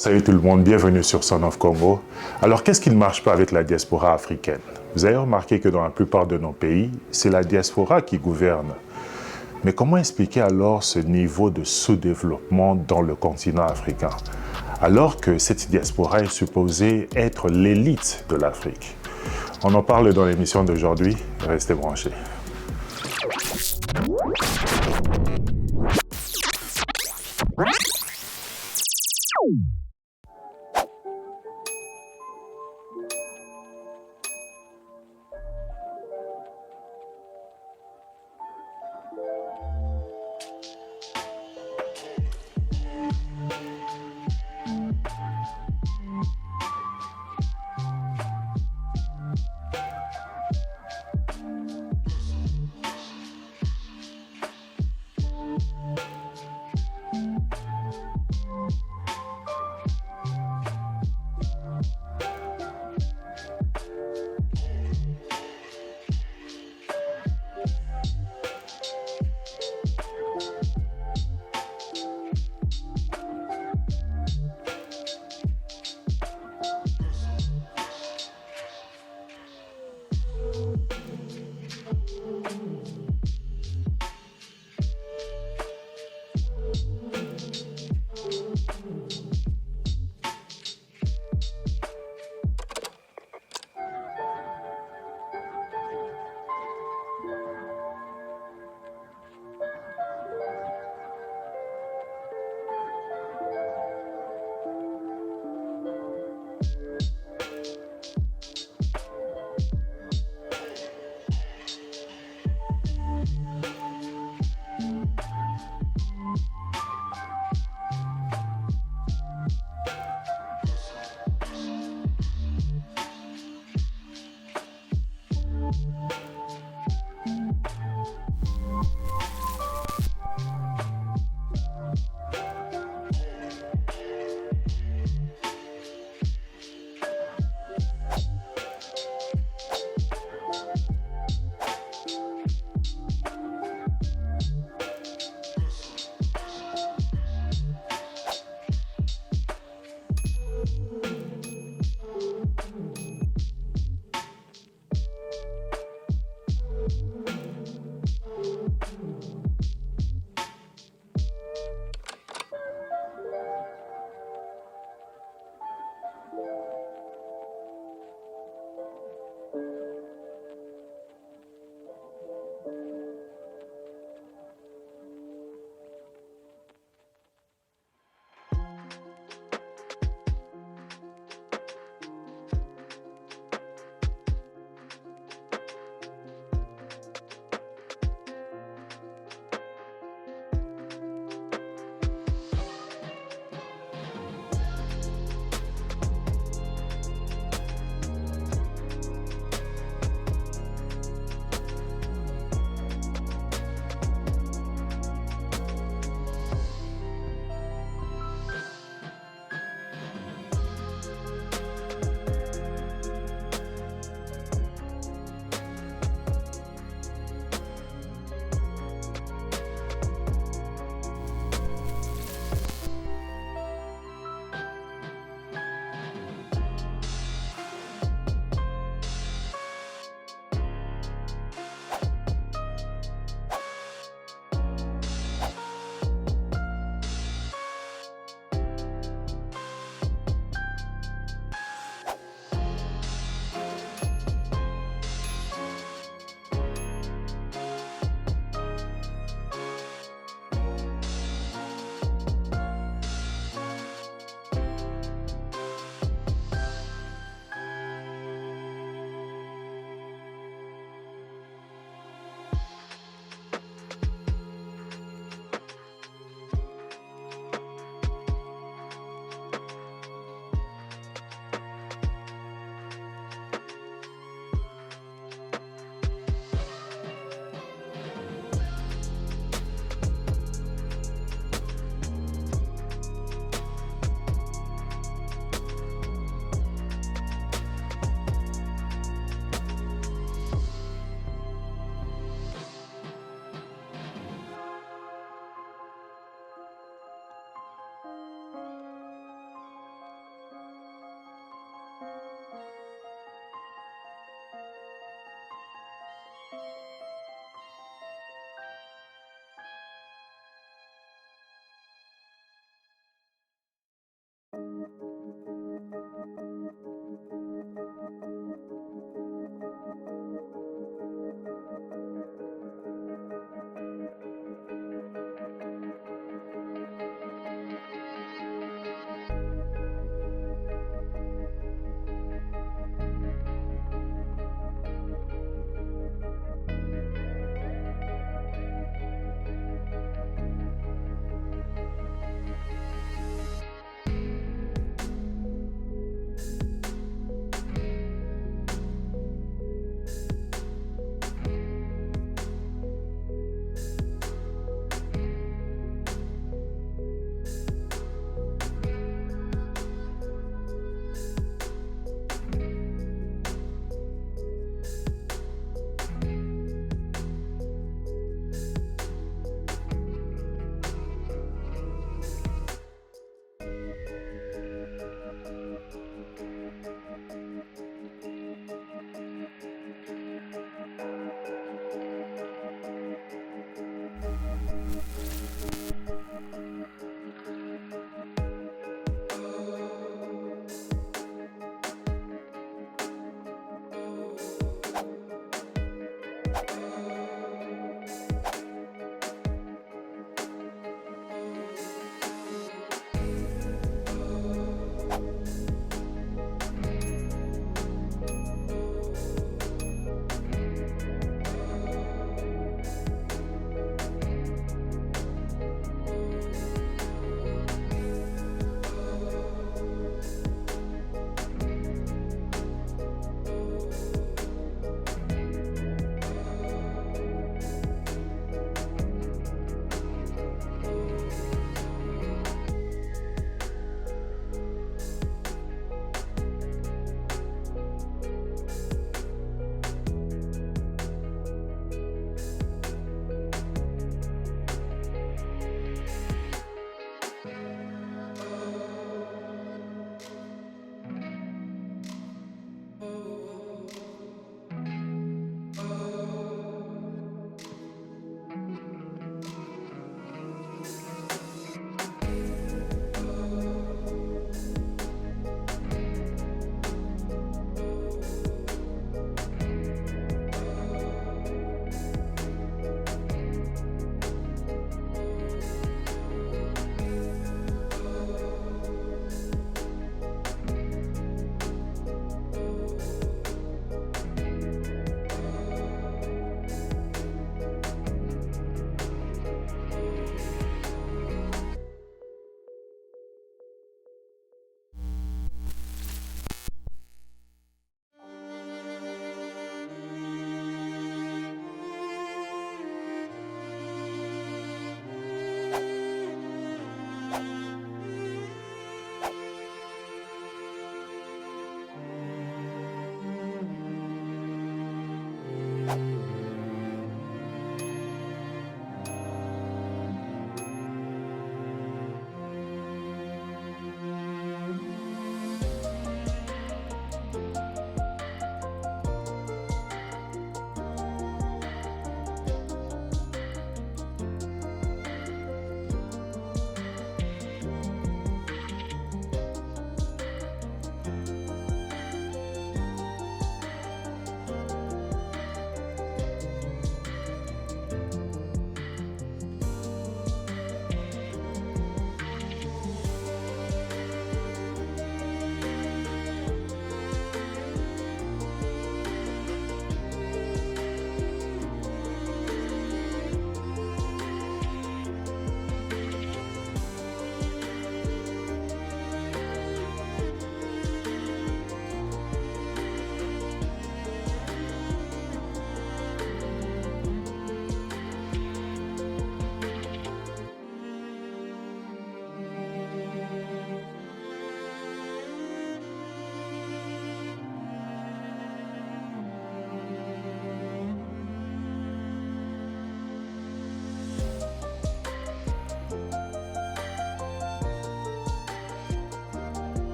Salut tout le monde, bienvenue sur Son of Congo. Alors, qu'est-ce qui ne marche pas avec la diaspora africaine? Vous avez remarqué que dans la plupart de nos pays, c'est la diaspora qui gouverne. Mais comment expliquer alors ce niveau de sous-développement dans le continent africain, alors que cette diaspora est supposée être l'élite de l'Afrique? On en parle dans l'émission d'aujourd'hui, restez branchés.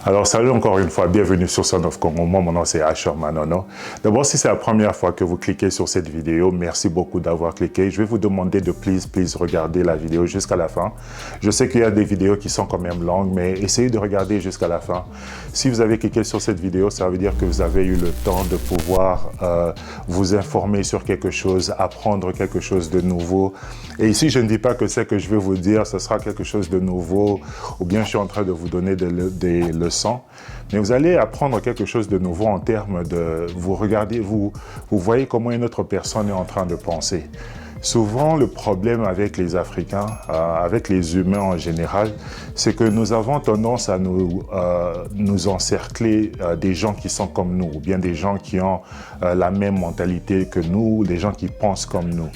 Alors, salut encore une fois, bienvenue sur Son of Congo. Moi, mon nom c'est Asher Manono. D'abord, si c'est la première fois que vous cliquez sur cette vidéo, merci beaucoup d'avoir cliqué. Je vais vous demander de please regarder la vidéo jusqu'à la fin. Je sais qu'il y a des vidéos qui sont quand même longues, mais essayez de regarder jusqu'à la fin. Si vous avez cliqué sur cette vidéo, ça veut dire que vous avez eu le temps de pouvoir vous informer sur quelque chose, apprendre quelque chose de nouveau. Et ici, je ne dis pas que ce que je vais vous dire, ce sera quelque chose de nouveau, ou bien je suis en train de vous donner des leçons. Mais vous allez apprendre quelque chose de nouveau en termes de... Vous regardez, vous voyez comment une autre personne est en train de penser. Souvent, le problème avec les Africains, avec les humains en général, c'est que nous avons tendance à nous encercler des gens qui sont comme nous, ou bien des gens qui ont la même mentalité que nous, des gens qui pensent comme nous.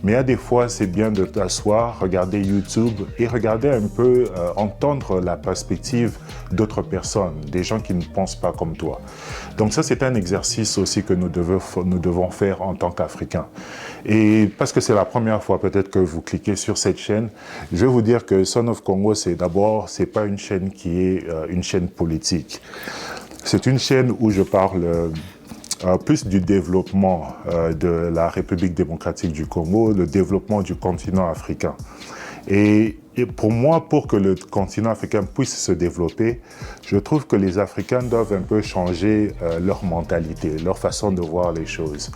Mais à des fois, c'est bien de t'asseoir, regarder YouTube et regarder un peu, entendre la perspective d'autres personnes, des gens qui ne pensent pas comme toi. Donc ça, c'est un exercice aussi que nous devons faire en tant qu'Africains. Et parce que c'est la première fois peut-être que vous cliquez sur cette chaîne, je vais vous dire que Son of Congo, c'est pas une chaîne qui est une chaîne politique. C'est une chaîne où je parle... plus du développement de la République démocratique du Congo, le développement du continent africain. Et pour moi, pour que le continent africain puisse se développer, je trouve que les Africains doivent un peu changer leur mentalité, leur façon de voir les choses.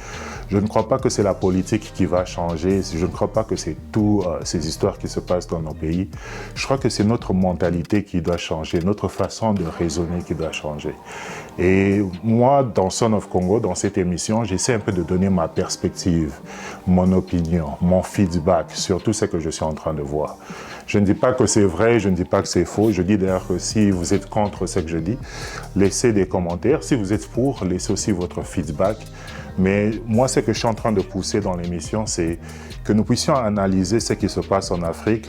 Je ne crois pas que c'est la politique qui va changer, je ne crois pas que c'est toutes ces histoires qui se passent dans nos pays. Je crois que c'est notre mentalité qui doit changer, notre façon de raisonner qui doit changer. Et moi, dans Son of Congo, dans cette émission, j'essaie un peu de donner ma perspective, mon opinion, mon feedback sur tout ce que je suis en train de voir. Je ne dis pas que c'est vrai, je ne dis pas que c'est faux. Je dis d'ailleurs que si vous êtes contre ce que je dis, laissez des commentaires. Si vous êtes pour, laissez aussi votre feedback. Mais moi, ce que je suis en train de pousser dans l'émission, c'est que nous puissions analyser ce qui se passe en Afrique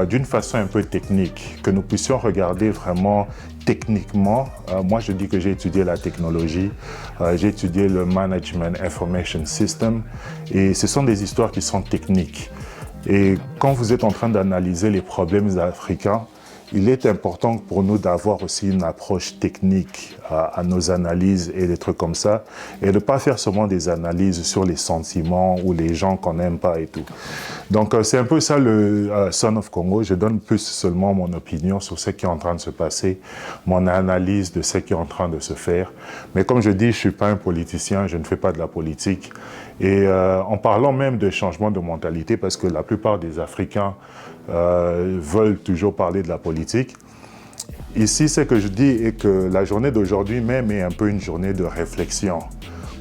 d'une façon un peu technique, que nous puissions regarder vraiment techniquement. Moi, je dis que j'ai étudié la technologie, j'ai étudié le Management Information System, et ce sont des histoires qui sont techniques. Et quand vous êtes en train d'analyser les problèmes africains, il est important pour nous d'avoir aussi une approche technique à nos analyses et des trucs comme ça, et de ne pas faire seulement des analyses sur les sentiments ou les gens qu'on n'aime pas et tout. Donc c'est un peu ça le Son of Congo. Je donne plus seulement mon opinion sur ce qui est en train de se passer, mon analyse de ce qui est en train de se faire. Mais comme je dis, je ne suis pas un politicien, je ne fais pas de la politique. Et en parlant même de changement de mentalité, parce que la plupart des Africains veulent toujours parler de la politique. Ici, ce que je dis est que la journée d'aujourd'hui même est un peu une journée de réflexion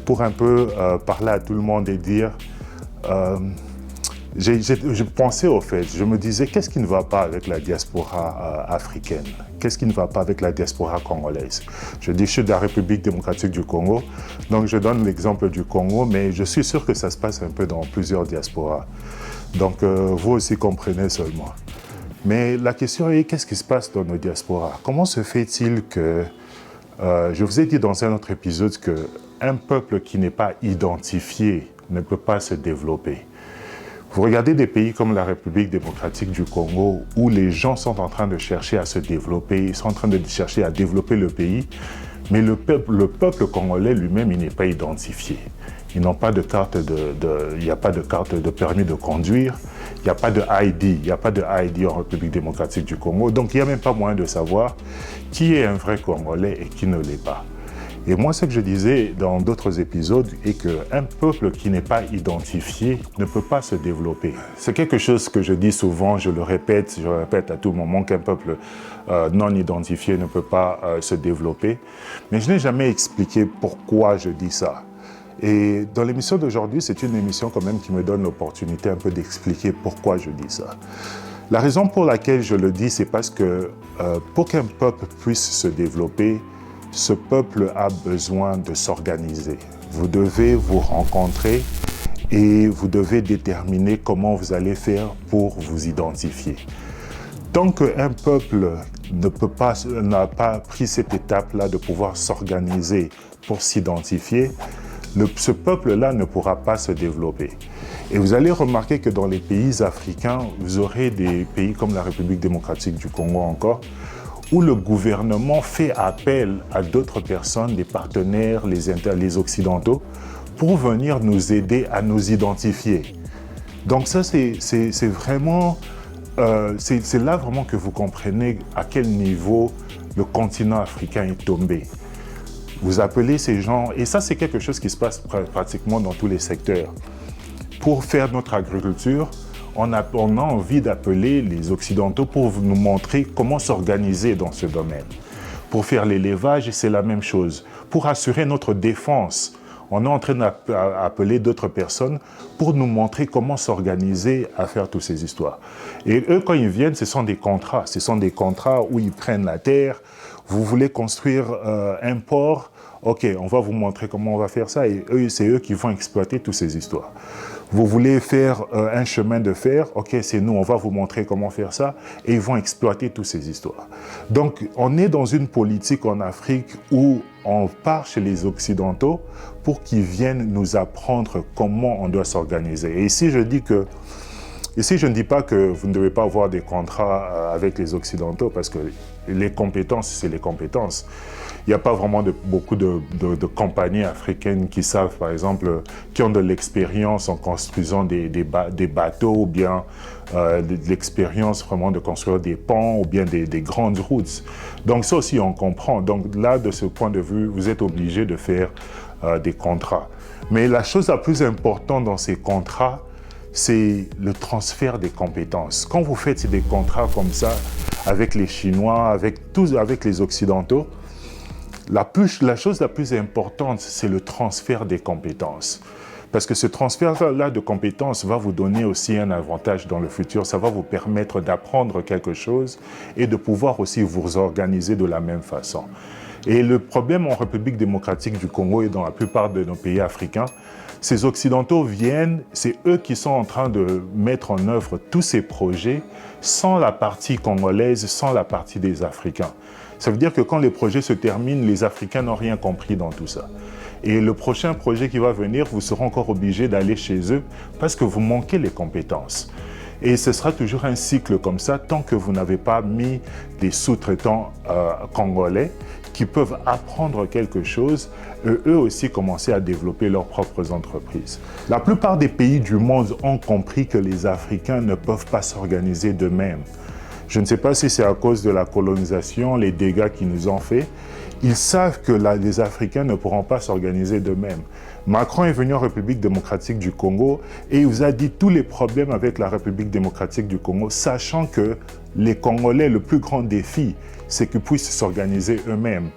pour un peu parler à tout le monde et dire... je pensais au fait, je me disais, qu'est-ce qui ne va pas avec la diaspora africaine? Qu'est-ce qui ne va pas avec la diaspora congolaise? Je dis, je suis de la République démocratique du Congo, donc je donne l'exemple du Congo, mais je suis sûr que ça se passe un peu dans plusieurs diasporas. Donc, vous aussi comprenez seulement. Mais la question est, qu'est-ce qui se passe dans nos diasporas? Comment se fait-il que... je vous ai dit dans un autre épisode qu'un peuple qui n'est pas identifié ne peut pas se développer. Vous regardez des pays comme la République démocratique du Congo, où les gens sont en train de chercher à se développer, ils sont en train de chercher à développer le pays, mais le peuple congolais lui-même, il n'est pas identifié. Ils n'ont pas de carte il n'y a pas de carte de permis de conduire, il n'y a pas de ID, il n'y a pas de ID en République démocratique du Congo, donc il n'y a même pas moyen de savoir qui est un vrai Congolais et qui ne l'est pas. Et moi, ce que je disais dans d'autres épisodes est qu'un peuple qui n'est pas identifié ne peut pas se développer. C'est quelque chose que je dis souvent, je le répète à tout moment qu'un peuple non identifié ne peut pas se développer. Mais je n'ai jamais expliqué pourquoi je dis ça. Et dans l'émission d'aujourd'hui, c'est une émission quand même qui me donne l'opportunité un peu d'expliquer pourquoi je dis ça. La raison pour laquelle je le dis, c'est parce que pour qu'un peuple puisse se développer, ce peuple a besoin de s'organiser. Vous devez vous rencontrer et vous devez déterminer comment vous allez faire pour vous identifier. Tant qu'un peuple n'a pas pris cette étape-là de pouvoir s'organiser pour s'identifier, ce peuple-là ne pourra pas se développer. Et vous allez remarquer que dans les pays africains, vous aurez des pays comme la République démocratique du Congo encore, où le gouvernement fait appel à d'autres personnes, des partenaires, les Occidentaux, pour venir nous aider à nous identifier. Donc ça, c'est vraiment... c'est là vraiment que vous comprenez à quel niveau le continent africain est tombé. Vous appelez ces gens, et ça c'est quelque chose qui se passe pratiquement dans tous les secteurs. Pour faire notre agriculture, on a envie d'appeler les Occidentaux pour nous montrer comment s'organiser dans ce domaine. Pour faire l'élevage, c'est la même chose. Pour assurer notre défense, on est en train d'appeler d'autres personnes pour nous montrer comment s'organiser à faire toutes ces histoires. Et eux, quand ils viennent, ce sont des contrats. Ce sont des contrats où ils prennent la terre. Vous voulez construire un port, ok, on va vous montrer comment on va faire ça. Et c'est eux qui vont exploiter toutes ces histoires. Vous voulez faire un chemin de fer, ok, c'est nous, on va vous montrer comment faire ça. Et ils vont exploiter toutes ces histoires. Donc, on est dans une politique en Afrique où on part chez les Occidentaux pour qu'ils viennent nous apprendre comment on doit s'organiser. Et ici, je ne dis pas que vous ne devez pas avoir des contrats avec les Occidentaux, parce que les compétences, c'est les compétences. Il n'y a pas vraiment beaucoup de compagnies africaines qui savent, par exemple, qui ont de l'expérience en construisant des bateaux, ou bien de l'expérience vraiment de construire des ponts, ou bien des grandes routes. Donc ça aussi, on comprend. Donc là, de ce point de vue, vous êtes obligé de faire des contrats. Mais la chose la plus importante dans ces contrats, c'est le transfert des compétences. Quand vous faites des contrats comme ça, avec les Chinois, avec les Occidentaux, la chose la plus importante, c'est le transfert des compétences. Parce que ce transfert-là de compétences va vous donner aussi un avantage dans le futur. Ça va vous permettre d'apprendre quelque chose et de pouvoir aussi vous organiser de la même façon. Et le problème en République démocratique du Congo et dans la plupart de nos pays africains, ces Occidentaux viennent, c'est eux qui sont en train de mettre en œuvre tous ces projets sans la partie congolaise, sans la partie des Africains. Ça veut dire que quand les projets se terminent, les Africains n'ont rien compris dans tout ça. Et le prochain projet qui va venir, vous serez encore obligé d'aller chez eux parce que vous manquez les compétences. Et ce sera toujours un cycle comme ça tant que vous n'avez pas mis des sous-traitants congolais qui peuvent apprendre quelque chose et eux aussi commencer à développer leurs propres entreprises. La plupart des pays du monde ont compris que les Africains ne peuvent pas s'organiser d'eux-mêmes. Je ne sais pas si c'est à cause de la colonisation, les dégâts qu'ils nous ont fait. Ils savent que les Africains ne pourront pas s'organiser d'eux-mêmes. Macron est venu en République démocratique du Congo et il vous a dit tous les problèmes avec la République démocratique du Congo, sachant que les Congolais, le plus grand défi, c'est qu'ils puissent s'organiser eux-mêmes.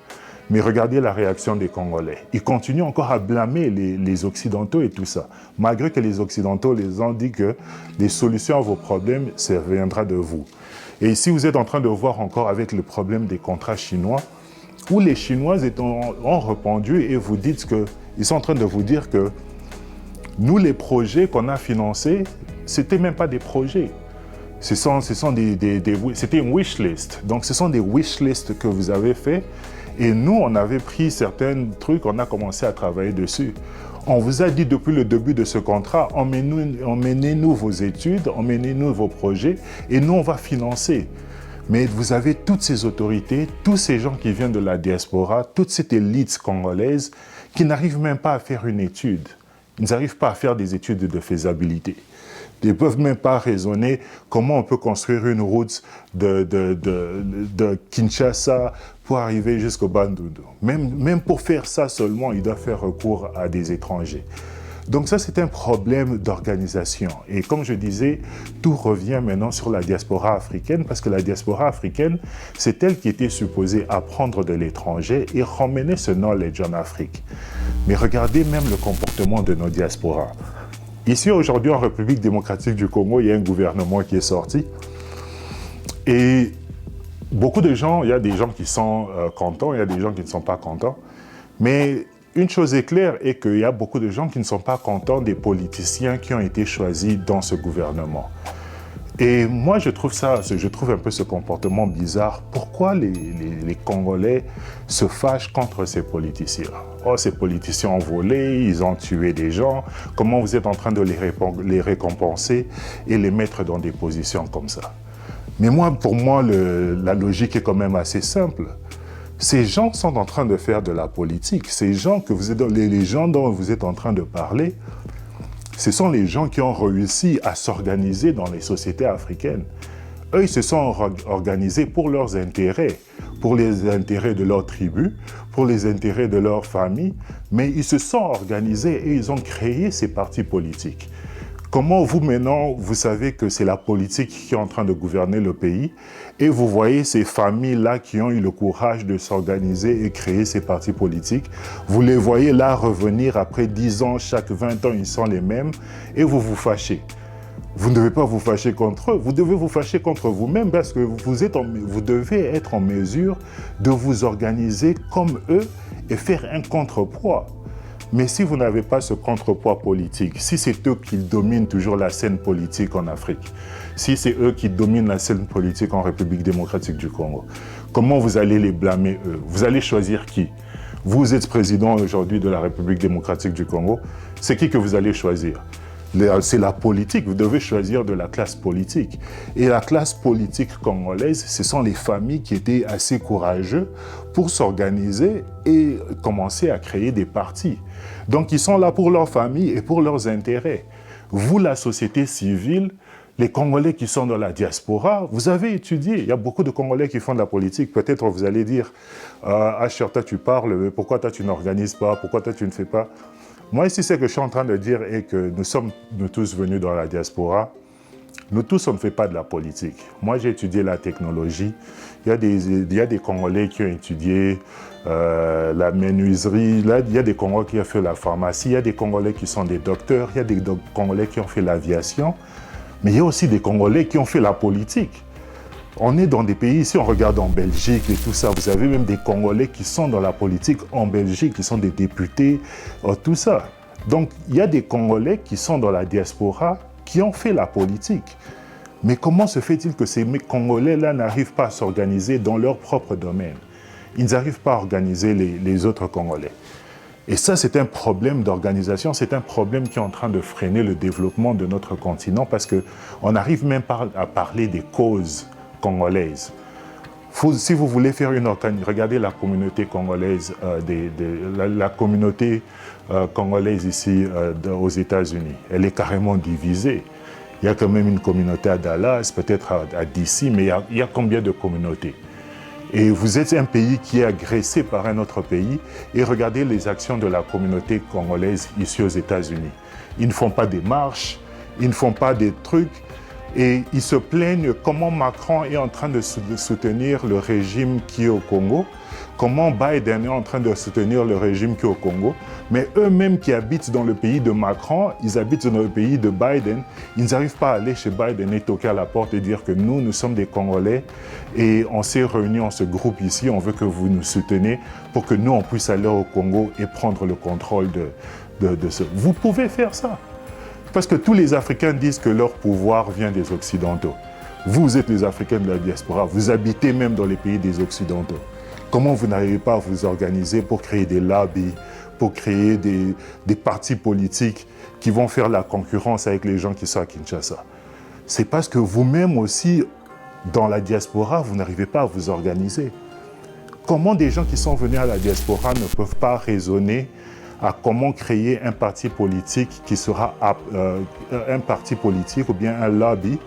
Mais regardez la réaction des Congolais. Ils continuent encore à blâmer les Occidentaux et tout ça, malgré que les Occidentaux les ont dit que les solutions à vos problèmes, ça viendra de vous. Et ici, vous êtes en train de voir encore avec le problème des contrats chinois, où les Chinois ont répondu et vous dites que, ils sont en train de vous dire que nous, les projets qu'on a financés, c'était même pas des projets. C'était une wish list. Donc, ce sont des wish lists que vous avez fait. Et nous, on avait pris certains trucs, on a commencé à travailler dessus. On vous a dit depuis le début de ce contrat, emmenez-nous vos études, emmenez-nous vos projets, et nous, on va financer. Mais vous avez toutes ces autorités, tous ces gens qui viennent de la diaspora, toute cette élite congolaise qui n'arrivent même pas à faire une étude. Ils n'arrivent pas à faire des études de faisabilité. Ils ne peuvent même pas raisonner comment on peut construire une route de Kinshasa pour arriver jusqu'au Bandundu. Même pour faire ça seulement, il doit faire recours à des étrangers. Donc ça, c'est un problème d'organisation. Et comme je disais, tout revient maintenant sur la diaspora africaine, parce que la diaspora africaine, c'est elle qui était supposée apprendre de l'étranger et ramener ce knowledge en Afrique. Mais regardez même le comportement de nos diasporas. Ici, aujourd'hui, en République démocratique du Congo, il y a un gouvernement qui est sorti. Et beaucoup de gens, il y a des gens qui sont contents, il y a des gens qui ne sont pas contents. Mais une chose est claire, est qu'il y a beaucoup de gens qui ne sont pas contents des politiciens qui ont été choisis dans ce gouvernement. Et moi, je trouve un peu ce comportement bizarre. Pourquoi les Congolais se fâchent contre ces politiciens? Oh, ces politiciens ont volé, ils ont tué des gens. Comment vous êtes en train de les récompenser et les mettre dans des positions comme ça? Mais moi, pour moi, la logique est quand même assez simple. Ces gens sont en train de faire de la politique. Ces gens les gens dont vous êtes en train de parler, ce sont les gens qui ont réussi à s'organiser dans les sociétés africaines. Eux, ils se sont organisés pour leurs intérêts, pour les intérêts de leur tribu, pour les intérêts de leur famille, mais ils se sont organisés et ils ont créé ces partis politiques. Comment vous, maintenant, vous savez que c'est la politique qui est en train de gouverner le pays et vous voyez ces familles-là qui ont eu le courage de s'organiser et créer ces partis politiques, vous les voyez là revenir après 10 ans, chaque 20 ans, ils sont les mêmes et vous vous fâchez. Vous ne devez pas vous fâcher contre eux, vous devez vous fâcher contre vous-même parce que vous devez être en mesure de vous organiser comme eux et faire un contrepoids. Mais si vous n'avez pas ce contrepoids politique, si c'est eux qui dominent toujours la scène politique en Afrique, si c'est eux qui dominent la scène politique en République démocratique du Congo, comment vous allez les blâmer eux? Vous allez choisir qui? Vous êtes président aujourd'hui de la République démocratique du Congo, c'est qui que vous allez choisir? C'est la politique, vous devez choisir de la classe politique. Et la classe politique congolaise, ce sont les familles qui étaient assez courageux pour s'organiser et commencer à créer des partis. Donc ils sont là pour leur famille et pour leurs intérêts. Vous, la société civile, les Congolais qui sont dans la diaspora, vous avez étudié, il y a beaucoup de Congolais qui font de la politique. Peut-être vous allez dire, Asher, toi tu parles, mais pourquoi toi tu n'organises pas, pourquoi toi tu ne fais pas? Moi, ici, ce que je suis en train de dire est que nous sommes tous venus dans la diaspora. Nous tous, on ne fait pas de la politique. Moi, j'ai étudié la technologie. Il y a des Congolais qui ont étudié la menuiserie. Là, il y a des Congolais qui ont fait la pharmacie. Il y a des Congolais qui sont des docteurs. Il y a des Congolais qui ont fait l'aviation. Mais il y a aussi des Congolais qui ont fait la politique. On est dans des pays, ici on regarde en Belgique et tout ça, vous avez même des Congolais qui sont dans la politique en Belgique, qui sont des députés, tout ça. Donc il y a des Congolais qui sont dans la diaspora, qui ont fait la politique. Mais comment se fait-il que ces Congolais-là n'arrivent pas à s'organiser dans leur propre domaine? Ils n'arrivent pas à organiser les autres Congolais. Et ça, c'est un problème d'organisation, c'est un problème qui est en train de freiner le développement de notre continent parce qu'on n'arrive même pas à parler des causes congolaise. Si vous voulez faire regardez la communauté congolaise, la communauté congolaise ici aux États-Unis. Elle est carrément divisée. Il y a quand même une communauté à Dallas, peut-être à DC, mais il y a combien de communautés? Et vous êtes un pays qui est agressé par un autre pays et regardez les actions de la communauté congolaise ici aux États-Unis. Ils ne font pas des marches, ils ne font pas des trucs. Et ils se plaignent comment Macron est en train de soutenir le régime qui est au Congo, comment Biden est en train de soutenir le régime qui est au Congo, mais eux-mêmes qui habitent dans le pays de Macron, ils habitent dans le pays de Biden, ils n'arrivent pas à aller chez Biden et toquer à la porte et dire que nous sommes des Congolais et on s'est réunis, on se groupe ici, on veut que vous nous souteniez pour que nous, on puisse aller au Congo et prendre le contrôle de ce... Vous pouvez faire ça. Parce que tous les Africains disent que leur pouvoir vient des Occidentaux. Vous êtes les Africains de la diaspora, vous habitez même dans les pays des Occidentaux. Comment vous n'arrivez pas à vous organiser pour créer des lobbies, pour créer des partis politiques qui vont faire la concurrence avec les gens qui sont à Kinshasa? C'est parce que vous-même aussi, dans la diaspora, vous n'arrivez pas à vous organiser. Comment des gens qui sont venus à la diaspora ne peuvent pas raisonner à comment créer un parti politique qui sera un parti politique ou bien un lobby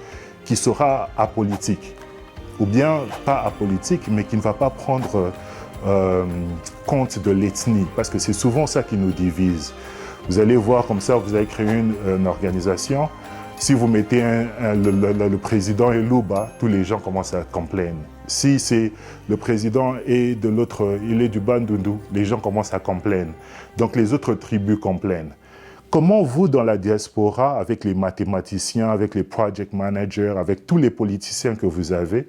qui sera apolitique, ou bien pas apolitique, mais qui ne va pas prendre compte de l'ethnie, parce que c'est souvent ça qui nous divise. Vous allez voir comme ça, vous allez créer une organisation, si vous mettez le président est Luba, tous les gens commencent à complaindre. Si c'est le président est de l'autre, il est du Bandundu, les gens commencent à complaindre. Donc les autres tribus complainent. Comment vous, dans la diaspora, avec les mathématiciens, avec les project managers, avec tous les politiciens que vous avez,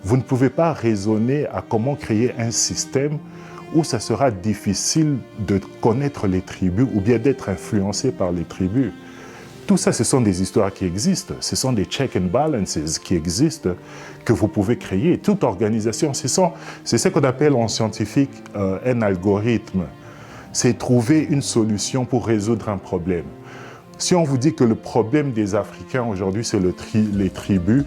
vous ne pouvez pas raisonner à comment créer un système où ça sera difficile de connaître les tribus ou bien d'être influencé par les tribus. Tout ça, ce sont des histoires qui existent. Ce sont des checks and balances qui existent, que vous pouvez créer. Toute organisation, c'est ce qu'on appelle en scientifique un algorithme. C'est trouver une solution pour résoudre un problème. Si on vous dit que le problème des Africains aujourd'hui, c'est les tribus,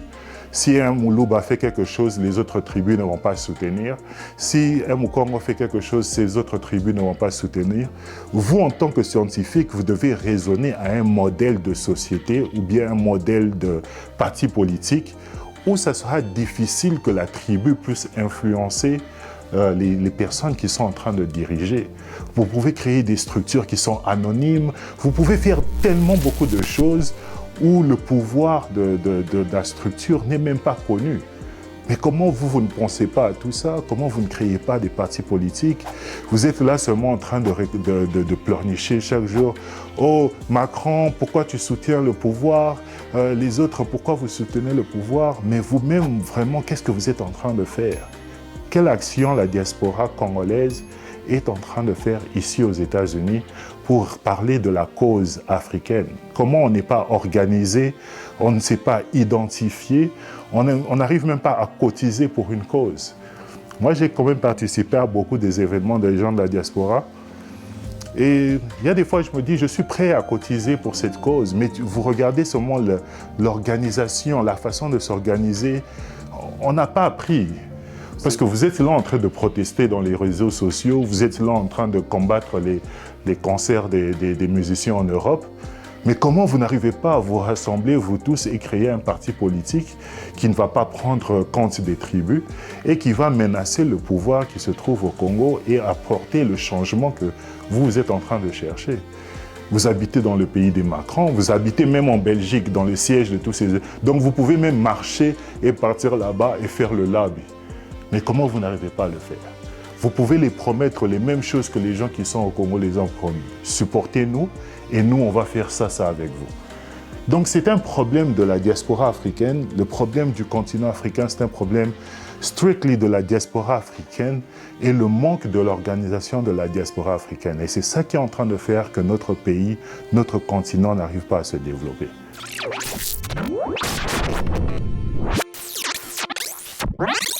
si un Moulouba fait quelque chose, les autres tribus ne vont pas soutenir. Si un Mukongo fait quelque chose, ces autres tribus ne vont pas soutenir. Vous, en tant que scientifique, vous devez raisonner à un modèle de société ou bien un modèle de parti politique où ça sera difficile que la tribu puisse influencer les personnes qui sont en train de diriger. Vous pouvez créer des structures qui sont anonymes. Vous pouvez faire tellement beaucoup de choses où le pouvoir de la structure n'est même pas connu. Mais comment vous ne pensez pas à tout ça? Comment vous ne créez pas des partis politiques? Vous êtes là seulement en train de pleurnicher chaque jour. Oh, Macron, pourquoi tu soutiens le pouvoir? Les autres, pourquoi vous soutenez le pouvoir? Mais vous-même, vraiment, qu'est-ce que vous êtes en train de faire? Quelle action la diaspora congolaise est en train de faire ici aux États-Unis pour parler de la cause africaine? Comment on n'est pas organisé, on ne s'est pas identifié, on n'arrive même pas à cotiser pour une cause. Moi, j'ai quand même participé à beaucoup des événements des gens de la diaspora. Et il y a des fois, je me dis, je suis prêt à cotiser pour cette cause, mais vous regardez seulement l'organisation, la façon de s'organiser, on n'a pas appris. Parce que vous êtes là en train de protester dans les réseaux sociaux, vous êtes là en train de combattre les concerts des musiciens en Europe. Mais comment vous n'arrivez pas à vous rassembler, vous tous, et créer un parti politique qui ne va pas prendre compte des tribus et qui va menacer le pouvoir qui se trouve au Congo et apporter le changement que vous êtes en train de chercher? Vous habitez dans le pays des Macron, vous habitez même en Belgique, dans le siège de tous ces... Donc vous pouvez même marcher et partir là-bas et faire le lobby. Mais comment vous n'arrivez pas à le faire? Vous pouvez les promettre les mêmes choses que les gens qui sont au Congo les ont promis. Supportez-nous et nous, on va faire ça avec vous. Donc c'est un problème de la diaspora africaine. Le problème du continent africain, c'est un problème strictly de la diaspora africaine et le manque de l'organisation de la diaspora africaine. Et c'est ça qui est en train de faire que notre pays, notre continent n'arrive pas à se développer. Right.